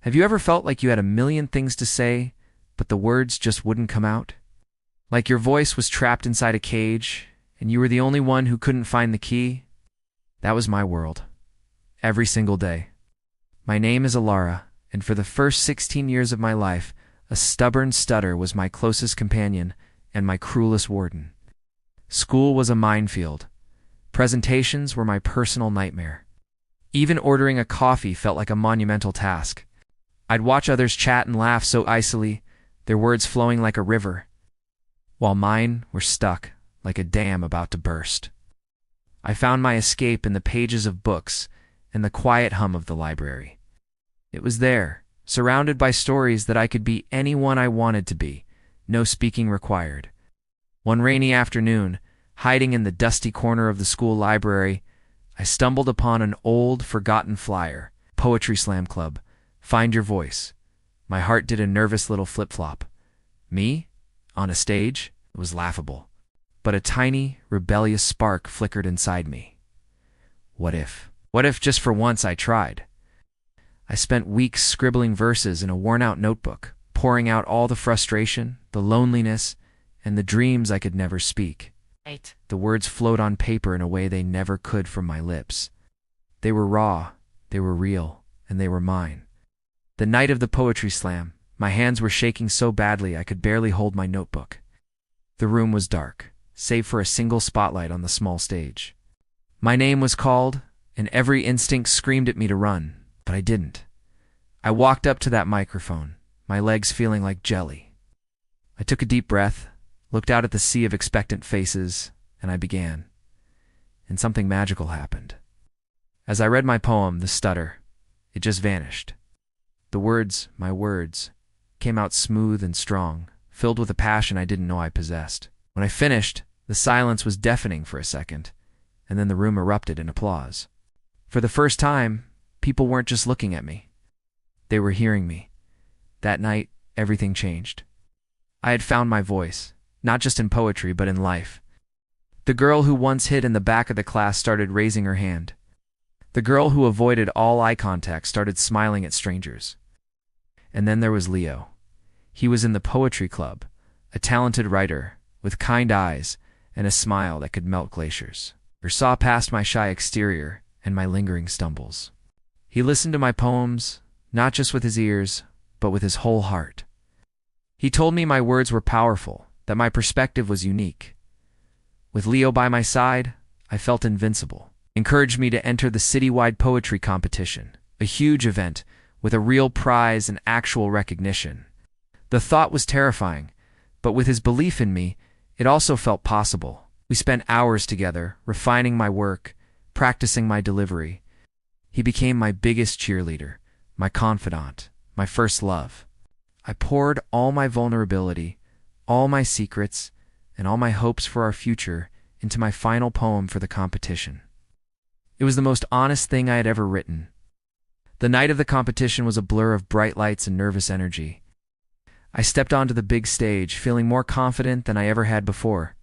Have you ever felt like you had a million things to say, but the words just wouldn't come out? Like your voice was trapped inside a cage, and you were the only one who couldn't find the key? That was my world. Every single day. My name is Alara, and for the first 16 years of my life, a stubborn stutter was my closest companion and my cruelest warden. School was a minefield. Presentations were my personal nightmare. Even ordering a coffee felt like a monumental task. I'd watch others chat and laugh so icily, their words flowing like a river, while mine were stuck like a dam about to burst. I found my escape in the pages of books and the quiet hum of the library. It was there, surrounded by stories that I could be anyone I wanted to be, no speaking required. One rainy afternoon, hiding in the dusty corner of the school library, I stumbled upon an old, forgotten flyer, Poetry Slam Club. Find your voice. My heart did a nervous little flip-flop. Me? On a stage? It was laughable. But a tiny, rebellious spark flickered inside me. What if? What if just for once I tried? I spent weeks scribbling verses in a worn-out notebook, pouring out all the frustration, the loneliness, and the dreams I could never speak. The words flowed on paper in a way they never could from my lips. They were raw, they were real, and they were mine. The night of the poetry slam, my hands were shaking so badly I could barely hold my notebook. The room was dark, save for a single spotlight on the small stage. My name was called, and every instinct screamed at me to run, but I didn't. I walked up to that microphone, my legs feeling like jelly. I took a deep breath, looked out at the sea of expectant faces, and I began. And something magical happened. As I read my poem, The Stutter, it just vanished. The words, my words, came out smooth and strong, filled with a passion I didn't know I possessed. When I finished, the silence was deafening for a second, and then the room erupted in applause. For the first time, people weren't just looking at me. They were hearing me. That night, everything changed. I had found my voice, not just in poetry, but in life. The girl who once hid in the back of the class started raising her hand. The girl who avoided all eye contact started smiling at strangers. And then there was Leo. He was in the poetry club, a talented writer, with kind eyes and a smile that could melt glaciers. He saw past my shy exterior and my lingering stumbles. He listened to my poems, not just with his ears, but with his whole heart. He told me my words were powerful, that my perspective was unique. With Leo by my side, I felt invincible. He encouraged me to enter the citywide poetry competition, a huge event with a real prize and actual recognition. The thought was terrifying, but with his belief in me, it also felt possible. We spent hours together, refining my work, practicing my delivery. He became my biggest cheerleader, my confidant, my first love. I poured all my vulnerability, all my secrets, and all my hopes for our future into my final poem for the competition. It was the most honest thing I had ever written. The night of the competition was a blur of bright lights and nervous energy. I stepped onto the big stage, feeling more confident than I ever had before.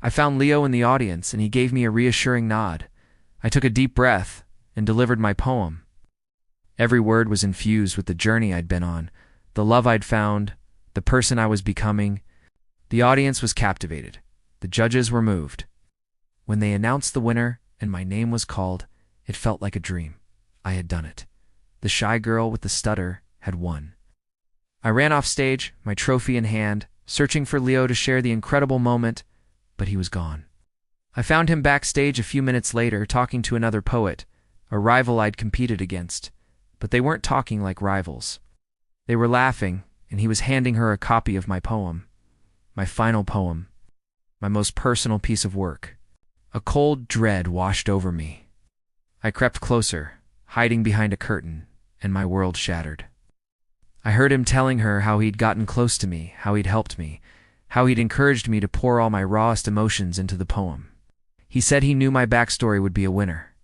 I found Leo in the audience, and he gave me a reassuring nod. I took a deep breath and delivered my poem. Every word was infused with the journey I'd been on, the love I'd found, the person I was becoming. The audience was captivated. The judges were moved. When they announced the winner and my name was called, it felt like a dream. I had done it. The shy girl with the stutter had won. I ran off stage, my trophy in hand, searching for Leo to share the incredible moment, but he was gone. I found him backstage a few minutes later talking to another poet, a rival I'd competed against, but they weren't talking like rivals. They were laughing, and he was handing her a copy of my poem, my final poem, my most personal piece of work. A cold dread washed over me. I crept closer, hiding behind a curtain, and my world shattered. I heard him telling her how he'd gotten close to me, how he'd helped me, how he'd encouraged me to pour all my rawest emotions into the poem. He said he knew my backstory would be a winner.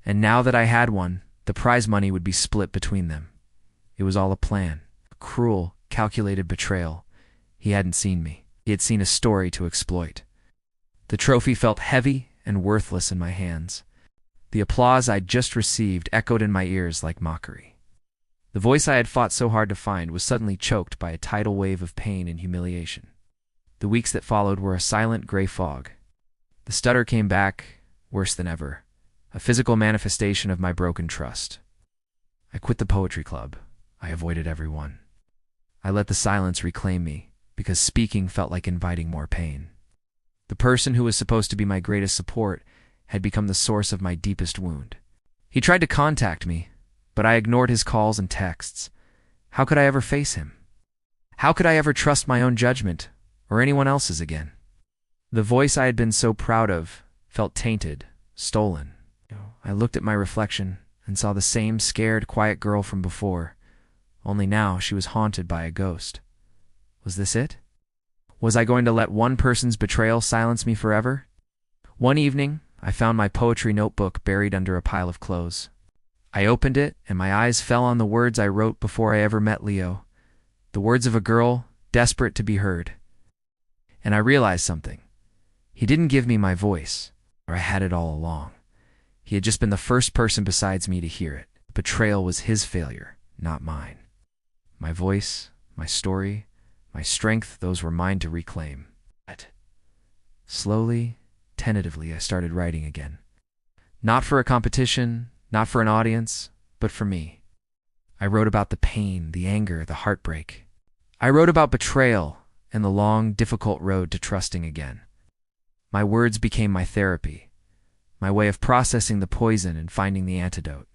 And now that I had one, the prize money would be split between them. It was all a plan, a cruel, calculated betrayal. He hadn't seen me. He had seen a story to exploit. The trophy felt heavy and worthless in my hands. The applause I'd just received echoed in my ears like mockery. The voice I had fought so hard to find was suddenly choked by a tidal wave of pain and humiliation. The weeks that followed were a silent gray fog. The stutter came back, worse than ever, a physical manifestation of my broken trust. I quit the poetry club. I avoided everyone. I let the silence reclaim me, because speaking felt like inviting more pain. The person who was supposed to be my greatest support had become the source of my deepest wound. He tried to contact me, but I ignored his calls and texts. How could I ever face him? How could I ever trust my own judgment, or anyone else's again? The voice I had been so proud of felt tainted, stolen. I looked at my reflection and saw the same scared, quiet girl from before, only now she was haunted by a ghost. Was this it? Was I going to let one person's betrayal silence me forever? One evening, I found my poetry notebook buried under a pile of clothes. I opened it, and my eyes fell on the words I wrote before I ever met Leo, the words of a girl desperate to be heard. And I realized something. He didn't give me my voice, or I had it all along. He had just been the first person besides me to hear it. Betrayal was his failure, not mine. My voice, my story, my strength, those were mine to reclaim. Slowly, tentatively, I started writing again. Not for a competition, not for an audience, but for me. I wrote about the pain, the anger, the heartbreak. I wrote about betrayal and the long, difficult road to trusting again. My words became my therapy, my way of processing the poison and finding the antidote.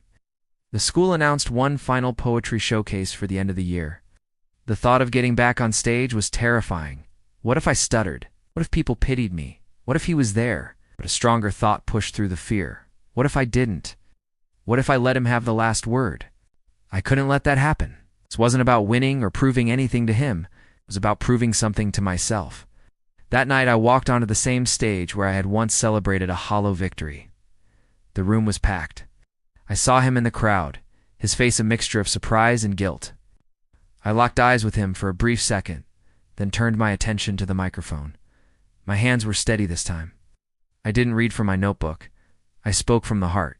The school announced one final poetry showcase for the end of the year. The thought of getting back on stage was terrifying. What if I stuttered? What if people pitied me? What if he was there? But a stronger thought pushed through the fear. What if I didn't? What if I let him have the last word? I couldn't let that happen. This wasn't about winning or proving anything to him. It was about proving something to myself. That night I walked onto the same stage where I had once celebrated a hollow victory. The room was packed. I saw him in the crowd, his face a mixture of surprise and guilt. I locked eyes with him for a brief second, then turned my attention to the microphone. My hands were steady this time. I didn't read from my notebook. I spoke from the heart.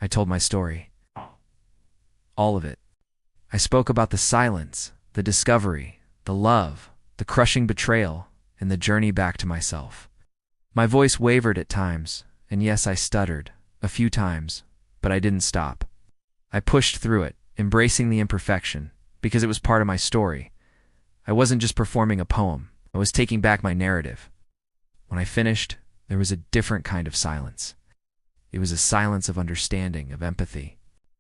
I told my story. All of it. I spoke about the silence, the discovery, the love, the crushing betrayal, and the journey back to myself. My voice wavered at times, and yes, I stuttered, a few times, but I didn't stop. I pushed through it, embracing the imperfection, because it was part of my story. I wasn't just performing a poem. I was taking back my narrative. When I finished, there was a different kind of silence. It was a silence of understanding, of empathy.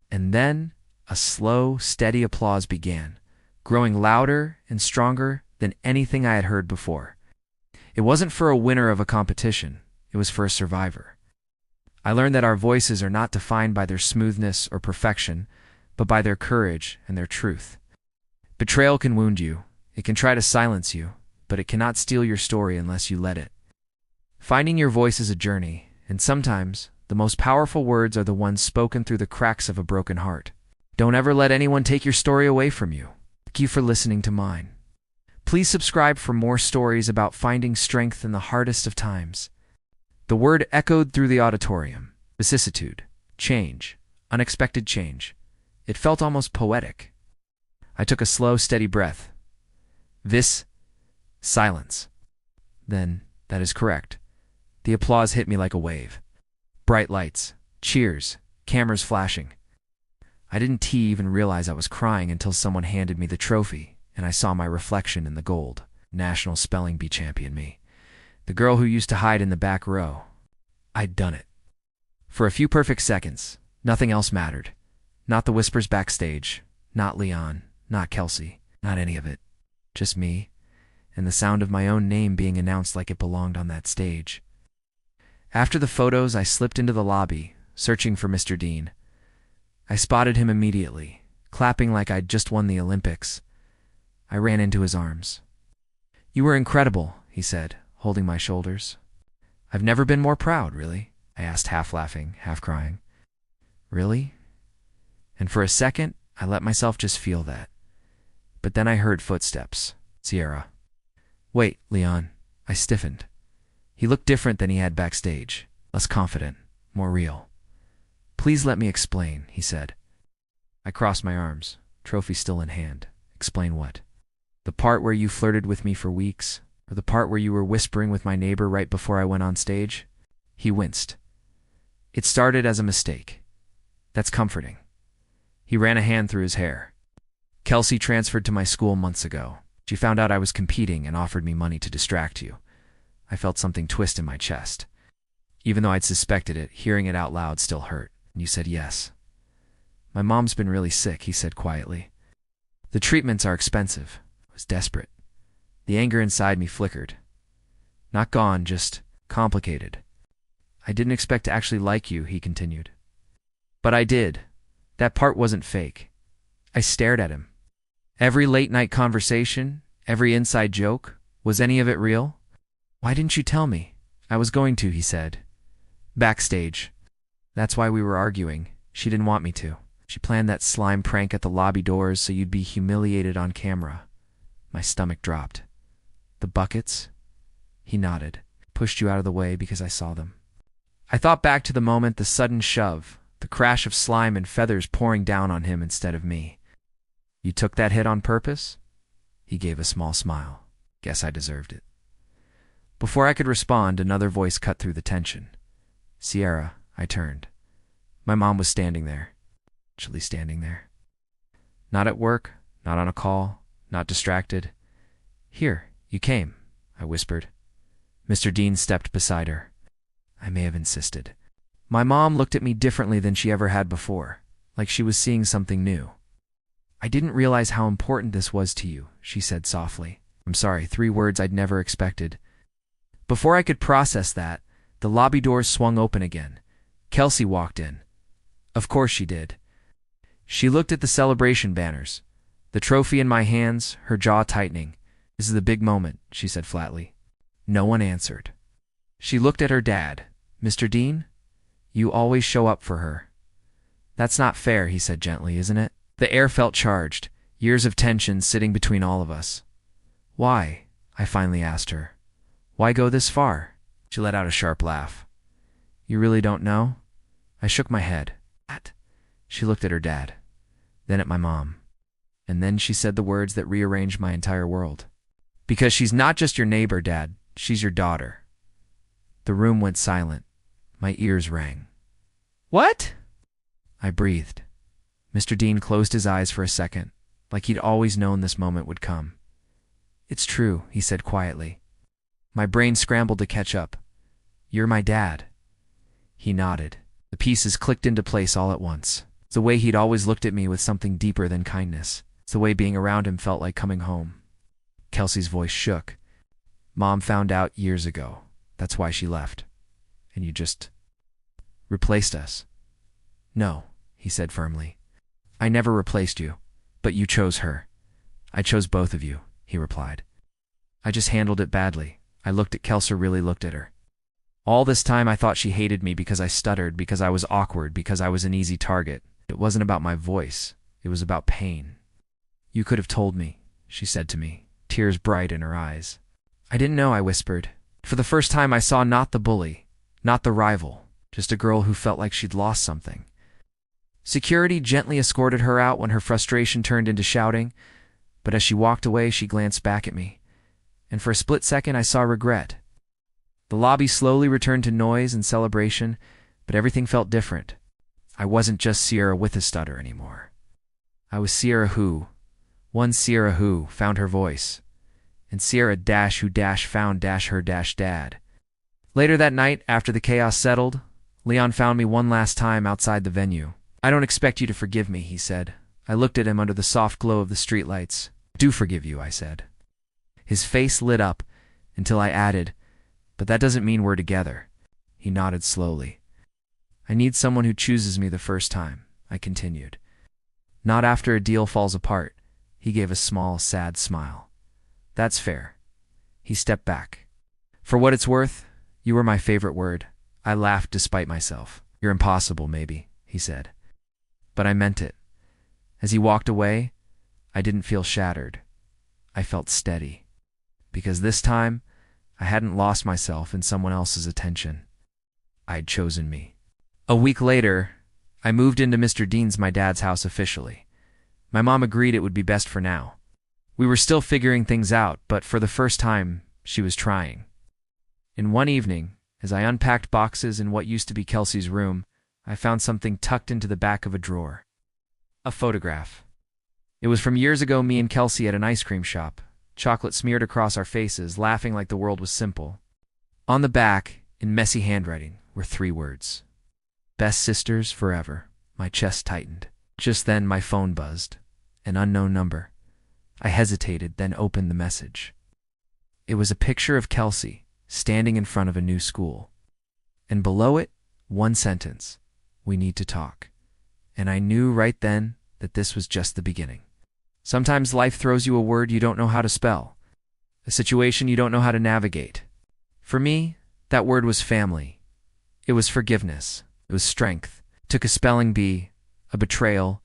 And then, a slow, steady applause began, growing louder and stronger than anything I had heard before. It wasn't for a winner of a competition. It was for a survivor. I learned that our voices are not defined by their smoothness or perfection, but by their courage and their truth. Betrayal can wound you. It can try to silence you, but it cannot steal your story unless you let it. Finding your voice is a journey, and sometimes the most powerful words are the ones spoken through the cracks of a broken heart. Don't ever let anyone take your story away from you. Thank you for listening to mine. Please subscribe for more stories about finding strength in the hardest of times. The word echoed through the auditorium. Vicissitude, change, unexpected change. It felt almost poetic. I took a slow, steady breath. Silence. Then, that is correct. The applause hit me like a wave. Bright lights, cheers, cameras flashing. I didn't even realize I was crying until someone handed me the trophy, and I saw my reflection in the gold. National Spelling Bee champion me. The girl who used to hide in the back row. I'd done it. For a few perfect seconds, nothing else mattered. Not the whispers backstage, not Leon, not Kelsey, not any of it. Just me, and the sound of my own name being announced like it belonged on that stage. After the photos, I slipped into the lobby, searching for Mr. Dean. I spotted him immediately, clapping like I'd just won the Olympics. I ran into his arms. "You were incredible," he said, holding my shoulders. "I've never been more proud, really," I asked, half laughing, half crying. "Really?" And for a second, I let myself just feel that. But then I heard footsteps. Sierra. "Wait, Leon." I stiffened. He looked different than he had backstage, less confident, more real. "Please let me explain," he said. I crossed my arms. trophy still in hand. Explain what? The part where you flirted with me for weeks? Or the part where you were whispering with my neighbor right before I went on stage? He winced. It started as a mistake. That's comforting. He ran a hand through his hair. Kelsey transferred to my school months ago. She found out I was competing and offered me money to distract you. I felt something twist in my chest. Even though I'd suspected it, hearing it out loud still hurt. And you said yes. My mom's been really sick, he said quietly. The treatments are expensive. I was desperate. The anger inside me flickered. Not gone, just complicated. I didn't expect to actually like you, he continued. But I did. That part wasn't fake. I stared at him. Every late-night conversation, every inside joke, was any of it real? Why didn't you tell me? I was going to, he said. Backstage. That's why we were arguing. She didn't want me to. She planned that slime prank at the lobby doors so you'd be humiliated on camera. My stomach dropped. The buckets? He nodded. Pushed you out of the way because I saw them. I thought back to the moment, the sudden shove, the crash of slime and feathers pouring down on him instead of me. You took that hit on purpose? He gave a small smile. Guess I deserved it. Before I could respond, another voice cut through the tension. Sierra, I turned. My mom was standing there. Actually standing there. Not at work, not on a call, not distracted. Here, you came, I whispered. Mr. Dean stepped beside her. I may have insisted. My mom looked at me differently than she ever had before, like she was seeing something new. I didn't realize how important this was to you, she said softly. I'm sorry, 3 words I'd never expected. Before I could process that, the lobby doors swung open again. Kelsey walked in. Of course she did. She looked at the celebration banners, the trophy in my hands, her jaw tightening. This is the big moment, she said flatly. No one answered. She looked at her dad. Mr. Dean, you always show up for her. That's not fair, he said gently, isn't it? The air felt charged, years of tension sitting between all of us. Why? I finally asked her. Why go this far? She let out a sharp laugh. You really don't know? I shook my head. What? She looked at her dad, then at my mom. And then she said the words that rearranged my entire world. Because she's not just your neighbor, Dad. She's your daughter. The room went silent. My ears rang. What? I breathed. Mr. Dean closed his eyes for a second, like he'd always known this moment would come. It's true, he said quietly. My brain scrambled to catch up. You're my dad. He nodded. The pieces clicked into place all at once. It's the way he'd always looked at me with something deeper than kindness. It's the way being around him felt like coming home. Kelsey's voice shook. Mom found out years ago. That's why she left. And you just replaced us. No, he said firmly. I never replaced you, but you chose her. I chose both of you, he replied. I just handled it badly. I looked at Kelsey, really looked at her. All this time I thought she hated me because I stuttered, because I was awkward, because I was an easy target. It wasn't about my voice. It was about pain. You could have told me, she said to me, tears bright in her eyes. I didn't know, I whispered. For the first time I saw not the bully, not the rival, just a girl who felt like she'd lost something. Security gently escorted her out when her frustration turned into shouting, but as she walked away she glanced back at me, and for a split second I saw regret. The lobby slowly returned to noise and celebration, but everything felt different. I wasn't just Sierra with a stutter anymore. I was Sierra who, one Sierra who found her voice, and Sierra dash who dash found dash her dash dad. Later that night, after the chaos settled, Leon found me one last time outside the venue. I don't expect you to forgive me, he said. I looked at him under the soft glow of the streetlights. Do forgive you, I said. His face lit up until I added, but that doesn't mean we're together. He nodded slowly. I need someone who chooses me the first time, I continued. Not after a deal falls apart. He gave a small, sad smile. That's fair. He stepped back. For what it's worth, you were my favorite word. I laughed despite myself. You're impossible, maybe, he said. But I meant it. As he walked away, I didn't feel shattered. I felt steady. Because this time, I hadn't lost myself in someone else's attention. I'd chosen me. A week later, I moved into Mr. Dean's, my dad's house officially. My mom agreed it would be best for now. We were still figuring things out, but for the first time, she was trying. In one evening, as I unpacked boxes in what used to be Kelsey's room, I found something tucked into the back of a drawer. A photograph. It was from years ago, me and Kelsey at an ice cream shop, chocolate smeared across our faces, laughing like the world was simple. On the back, in messy handwriting, were 3 words. Best sisters forever. My chest tightened. Just then my phone buzzed. An unknown number. I hesitated, then opened the message. It was a picture of Kelsey, standing in front of a new school. And below it, one sentence. We need to talk. And I knew right then that this was just the beginning. Sometimes life throws you a word you don't know how to spell. A situation you don't know how to navigate. For me, that word was family. It was forgiveness. It was strength. It took a spelling bee, a betrayal,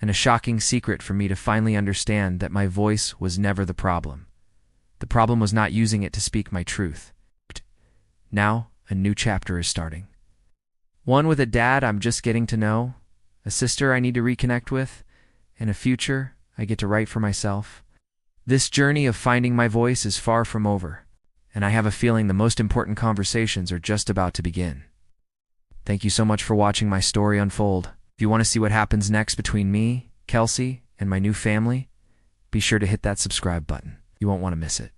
and a shocking secret for me to finally understand that my voice was never the problem. The problem was not using it to speak my truth. Now, a new chapter is starting. One with a dad I'm just getting to know, a sister I need to reconnect with, and a future I get to write for myself. This journey of finding my voice is far from over, and I have a feeling the most important conversations are just about to begin. Thank you so much for watching my story unfold. If you want to see what happens next between me, Kelsey, and my new family, be sure to hit that subscribe button. You won't want to miss it.